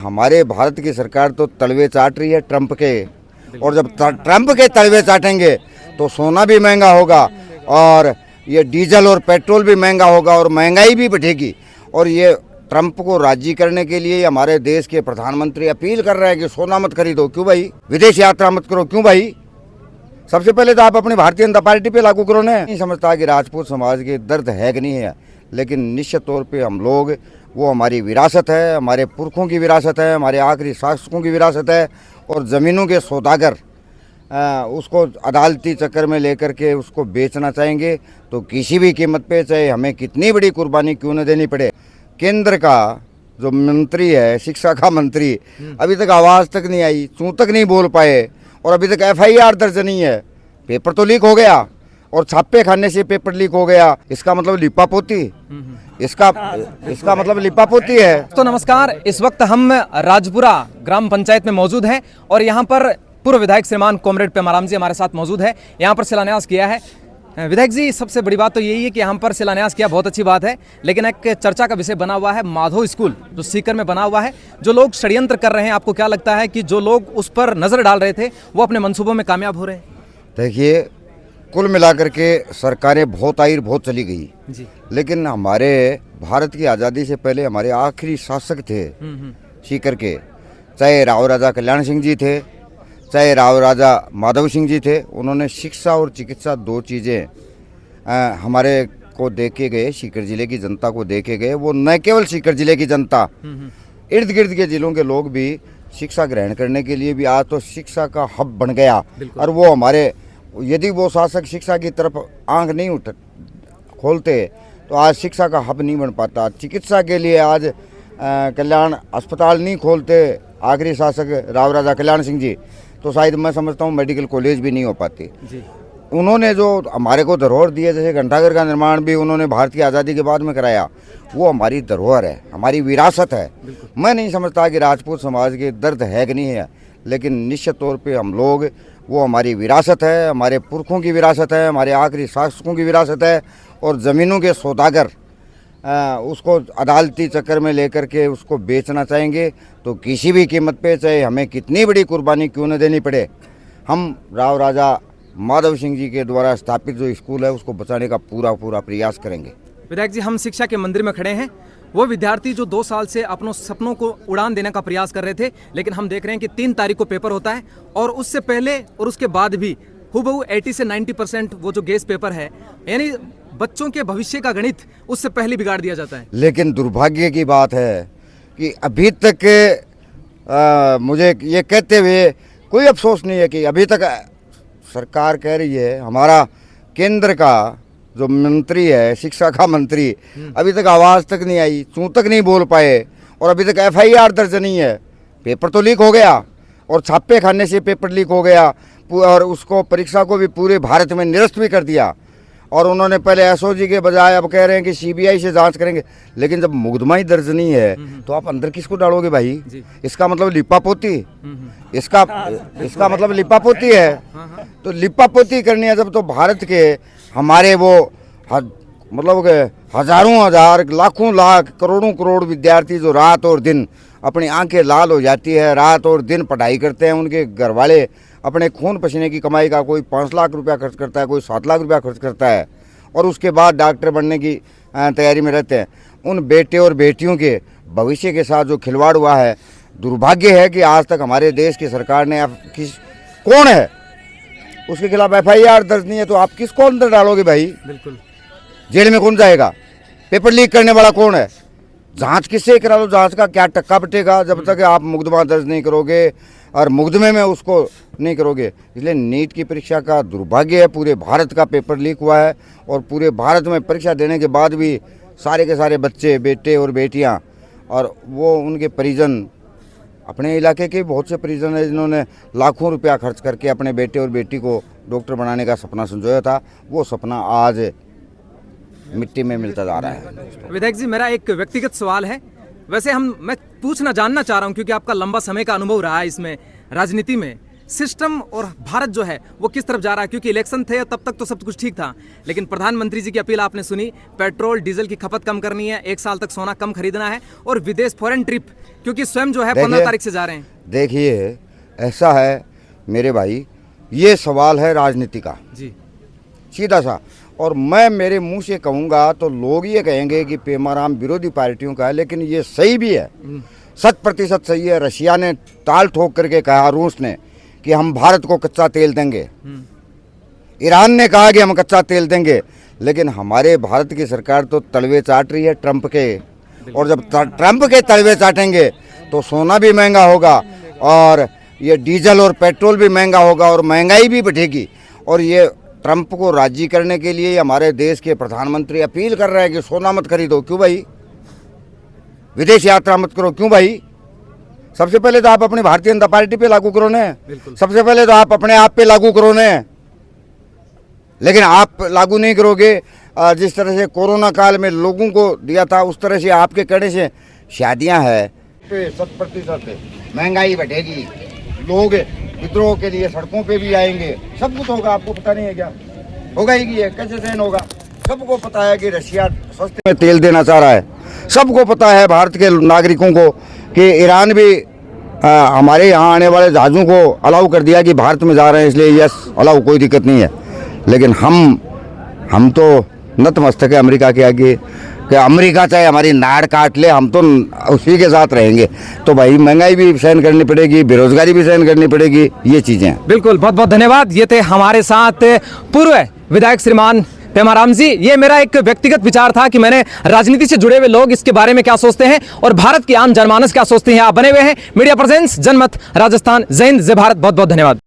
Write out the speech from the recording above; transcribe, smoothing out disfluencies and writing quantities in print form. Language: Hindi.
हमारे भारत की सरकार तो तलवे चाट रही है ट्रंप के, और जब ट्रंप के तलवे चाटेंगे तो सोना भी महंगा होगा और ये डीजल और पेट्रोल भी महंगा होगा और महंगाई भी बढ़ेगी। और ये ट्रंप को राजी करने के लिए हमारे देश के प्रधानमंत्री अपील कर रहे हैं कि सोना मत खरीदो। क्यों भाई? विदेश यात्रा मत करो। क्यों भाई? सबसे पहले तो आप अपनी भारतीय जनता पार्टी पे लागू करो। नहीं समझता कि राजपूत समाज के दर्द है कि नहीं है, लेकिन निश्चित तौर पे हम लोग, वो हमारी विरासत है, हमारे पुरखों की विरासत है, हमारे आखिरी शासकों की विरासत है। और ज़मीनों के सौदागर उसको अदालती चक्कर में लेकर के उसको बेचना चाहेंगे तो किसी भी कीमत पे, चाहे हमें कितनी बड़ी कुर्बानी क्यों न देनी पड़े। केंद्र का जो मंत्री है, शिक्षा का मंत्री, अभी तक आवाज़ तक नहीं आई, चूँ तक नहीं बोल पाए, और अभी तक FIR दर्ज नहीं है। पेपर तो लीक हो गया और छापे खाने से पेपर लीक हो गया, इसका मतलब लिपापोती, इसका मतलब लिपापोती है। तो नमस्कार, इस वक्त हम राजपुरा ग्राम पंचायत में मौजूद हैं और यहाँ पर पूर्व विधायक श्रीमान कॉमरेड पेमाराम जी हमारे साथ मौजूद है। यहाँ पर शिलान्यास किया है विधायक जी। सबसे बड़ी बात तो यही है कि यहाँ पर शिलान्यास किया, बहुत अच्छी बात है, लेकिन एक चर्चा का विषय बना हुआ है माधव स्कूल जो सीकर में बना हुआ है। जो लोग षड्यंत्र कर रहे हैं, आपको क्या लगता है कि जो लोग उस पर नजर डाल रहे थे वो अपने मंसूबों में कामयाब हो रहे हैं? देखिए, कुल मिलाकर के सरकारें बहुत आई, बहुत चली गई जी, लेकिन हमारे भारत की आज़ादी से पहले हमारे आखिरी शासक थे सीकर के, चाहे राव राजा कल्याण सिंह जी थे, चाहे राव राजा माधव सिंह जी थे। उन्होंने शिक्षा और चिकित्सा, दो चीज़ें हमारे को दे के गए, सीकर जिले की जनता को दे के गए। वो न केवल सीकर जिले की जनता, इर्द गिर्द के जिलों के लोग भी शिक्षा ग्रहण करने के लिए भी आज तो शिक्षा का हब बन गया। और वो हमारे, यदि वो शासक शिक्षा की तरफ आंख नहीं खोलते तो आज शिक्षा का हब नहीं बन पाता। चिकित्सा के लिए आज कल्याण अस्पताल नहीं खोलते आखिरी शासक राव राजा कल्याण सिंह जी, तो शायद मैं समझता हूँ मेडिकल कॉलेज भी नहीं हो पाती। उन्होंने जो हमारे को धरोहर दी है, जैसे घंटाघर का निर्माण भी उन्होंने भारत की आज़ादी के बाद में कराया, वो हमारी धरोहर है, हमारी विरासत है। मैं नहीं समझता कि राजपूत समाज के दर्द है कि नहीं है, लेकिन निश्चित तौर पे हम लोग, वो हमारी विरासत है, हमारे पुरखों की विरासत है, हमारे आखिरी शासकों की विरासत है। और ज़मीनों के सौदागर उसको अदालती चक्कर में लेकर के उसको बेचना चाहेंगे तो किसी भी कीमत पे, चाहे हमें कितनी बड़ी कुर्बानी क्यों न देनी पड़े, हम राव राजा माधव सिंह जी के द्वारा स्थापित जो स्कूल है उसको बचाने का पूरा प्रयास करेंगे। विधायक जी, हम शिक्षा के मंदिर में खड़े हैं। वो विद्यार्थी जो 2 साल से अपनों सपनों को उड़ान देने का प्रयास कर रहे थे, लेकिन हम देख रहे हैं कि 3 तारीख को पेपर होता है और उससे पहले और उसके बाद भी हूबहू 80 से 90% वो जो गेस पेपर है, यानी बच्चों के भविष्य का गणित उससे पहले बिगाड़ दिया जाता है। लेकिन दुर्भाग्य की बात है कि अभी तक मुझे ये कहते हुए कोई अफसोस नहीं है कि अभी तक सरकार कह रही है, हमारा केंद्र का जो मंत्री है, शिक्षा का मंत्री, अभी तक आवाज़ तक नहीं आई, चूँ तक नहीं बोल पाए, और अभी तक FIR दर्ज नहीं है। पेपर तो लीक हो गया और छापे खाने से पेपर लीक हो गया, और उसको परीक्षा को भी पूरे भारत में निरस्त भी कर दिया। और उन्होंने पहले SOG के बजाय अब कह रहे हैं कि CBI से जांच करेंगे। लेकिन जब मुकदमा ही दर्ज नहीं है तो आप अंदर किसको डालोगे भाई? इसका मतलब लिपापोती, इसका मतलब लिपापोती है। तो लिपापोती करनी है जब, तो भारत के हमारे वो मतलब हजारों हजार, लाखों लाख, करोड़ों करोड़ विद्यार्थी जो रात और दिन अपनी आंखें लाल हो जाती है, रात और दिन पढ़ाई करते हैं, उनके घर वाले अपने खून पसीने की कमाई का कोई 5 लाख रुपया खर्च करता है, कोई 7 लाख रुपया खर्च करता है, और उसके बाद डॉक्टर बनने की तैयारी में रहते हैं। उन बेटे और बेटियों के भविष्य के साथ जो खिलवाड़ हुआ है, दुर्भाग्य है कि आज तक हमारे देश की सरकार ने कौन है उसके खिलाफ FIR दर्ज नहीं है, तो आप किसको अंदर डालोगे भाई? बिल्कुल, जेल में कौन जाएगा? पेपर लीक करने वाला कौन है? जांच किससे करा लो? जांच का क्या टक्का बटेगा जब तक आप मुकदमा दर्ज नहीं करोगे और मुकदमे में उसको नहीं करोगे। इसलिए नीट की परीक्षा का दुर्भाग्य है, पूरे भारत का पेपर लीक हुआ है और पूरे भारत में परीक्षा देने के बाद भी सारे के सारे बच्चे, बेटे और बेटियां, और वो उनके परिजन, अपने इलाके के बहुत से परिजन हैं जिन्होंने लाखों रुपया खर्च करके अपने बेटे और बेटी को डॉक्टर बनाने का सपना संजोया था, वो सपना आज मिट्टी में मिलता जा रहा है। विधायक जी, मेरा एक व्यक्तिगत सवाल है। वैसे मैं जानना चाह रहा हूं क्योंकि आपका लंबा समय का अनुभव रहा है इसमें, राजनीति में। सिस्टम और भारत जो है वो किस तरफ जा रहा है, क्योंकि इलेक्शन थे तब तक तो सब कुछ ठीक था, लेकिन प्रधानमंत्री जी की अपील आपने सुनी, पेट्रोल डीजल की खपत कम करनी है, 1 साल तक सोना कम खरीदना है और विदेश फॉरेन ट्रिप, क्योंकि स्वयं जो है 15 तारीख से जा रहे हैं। देखिए ऐसा है मेरे भाई, ये सवाल है राजनीति का जी सीधा सा, और मैं मेरे मुंह से कहूँगा तो लोग ये कहेंगे कि पेमाराम विरोधी पार्टियों का है, लेकिन ये सही भी है, 100% सही है। रशिया ने ताल ठोक करके कहा, रूस ने, कि हम भारत को कच्चा तेल देंगे, ईरान ने कहा कि हम कच्चा तेल देंगे, लेकिन हमारे भारत की सरकार तो तलवे चाट रही है ट्रंप के, और जब ट्रंप के तलवे चाटेंगे तो सोना भी महंगा होगा और ये डीजल और पेट्रोल भी महंगा होगा और महंगाई भी बढ़ेगी। और ये ट्रंप को राजी करने के लिए हमारे देश के प्रधानमंत्री अपील कर रहे हैं कि सोना मत खरीदो। क्यों भाई? विदेश यात्रा मत करो। क्यों भाई? सबसे पहले तो आप अपनी भारतीय जनता पार्टी पे लागू करो ने, सबसे पहले तो आप अपने आप पे लागू करो ने, लेकिन आप लागू नहीं करोगे। जिस तरह से कोरोना काल में लोगों को दिया था, उस तरह से आपके कहने से शादियां है 100% महंगाई बढ़ेगी, लोग विद्रोह के लिए सड़कों पे भी आएंगे, सब कुछ होगा। आपको पता नहीं है क्या? होगा ही कि कैसे सहन होगा? सबको पता है कि रशिया सस्ते में तेल देना चाह रहा है, सबको पता है भारत के नागरिकों को कि ईरान भी हमारे यहाँ आने वाले जहाज़ों को अलाउ कर दिया कि भारत में जा रहे हैं, इसलिए यस अलाउ, कोई दिक्कत नहीं है। लेकिन हम तो नतमस्तक है अमेरिका के आगे, कि अमेरिका चाहे हमारी नाड़ काट ले, हम तो उसी के साथ रहेंगे। तो भाई महंगाई भी सहन करनी पड़ेगी, बेरोजगारी भी सहन करनी पड़ेगी, ये चीज़ें। बिल्कुल, बहुत बहुत धन्यवाद। ये थे हमारे साथ पूर्व विधायक श्रीमान पेमाराम जी। ये मेरा एक व्यक्तिगत विचार था कि मैंने राजनीति से जुड़े हुए लोग इसके बारे में क्या सोचते हैं और भारत की आम जनमानस क्या सोचते हैं। आप बने हुए हैं मीडिया प्रेजेंस जनमत राजस्थान। जय हिंद, जय भारत। बहुत बहुत धन्यवाद।